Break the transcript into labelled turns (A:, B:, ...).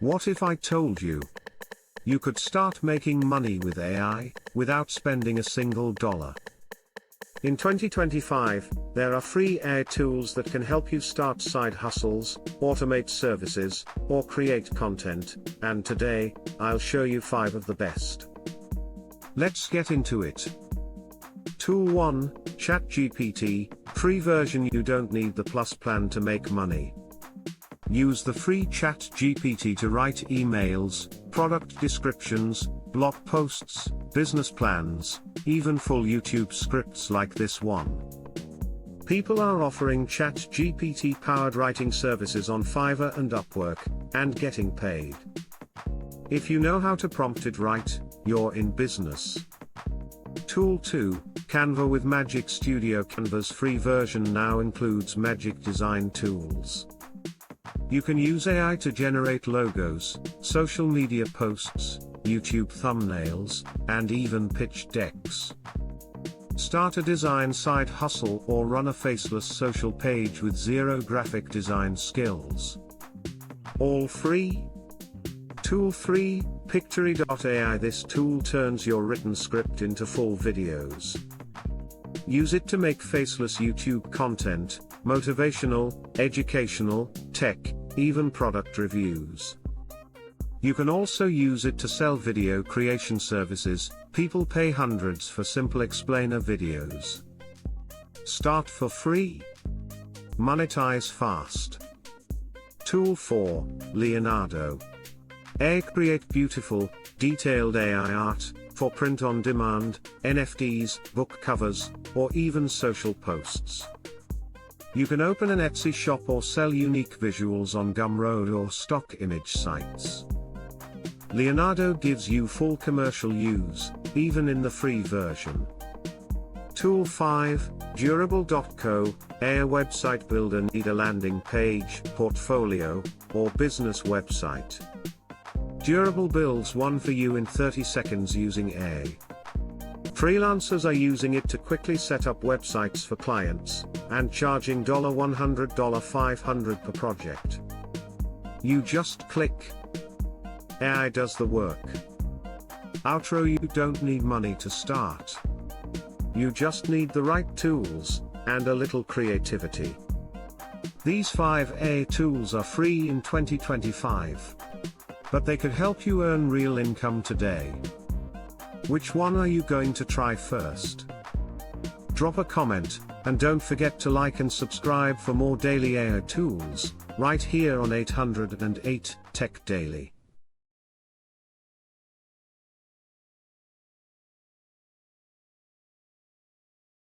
A: What if I told you you could start making money with AI without spending a single dollar? In 2025, there are free AI tools that can help you start side hustles, automate services, or create content, and today, I'll show you 5 of the best. Let's get into it. Tool 1, ChatGPT, free version. You don't need the Plus plan to make money. Use the free ChatGPT to write emails, product descriptions, blog posts, business plans, even full YouTube scripts like this one. People are offering ChatGPT-powered writing services on Fiverr and Upwork, and getting paid. If you know how to prompt it right, you're in business. Tool 2, Canva with Magic Studio. Canva's free version now includes Magic Design tools. You can use AI to generate logos, social media posts, YouTube thumbnails, and even pitch decks. Start a design side hustle or run a faceless social page with zero graphic design skills. All free? Tool 3, Pictory.AI. This tool turns your written script into full videos. Use it to make faceless YouTube content, motivational, educational, tech, even product reviews. You can also use it to sell video creation services. People pay hundreds for simple explainer videos. Start for free. Monetize fast. Tool 4, Leonardo.AI. Create beautiful, detailed AI art, for print on demand, NFTs, book covers, or even social posts. You can open an Etsy shop or sell unique visuals on Gumroad or stock image sites. Leonardo gives you full commercial use, even in the free version. Tool 5, Durable.co.ai. Website builder. Need a landing page, portfolio, or business website? Durable builds one for you in 30 seconds using AI. Freelancers are using it to quickly set up websites for clients, and charging $100, $500 per project. You just click. AI does the work. Outro. You don't need money to start. You just need the right tools, and a little creativity. These 5 AI tools are free in 2025. But they could help you earn real income today. Which one are you going to try first? Drop a comment, and don't forget to like and subscribe for more daily AI tools, right here on 808 Tech Daily.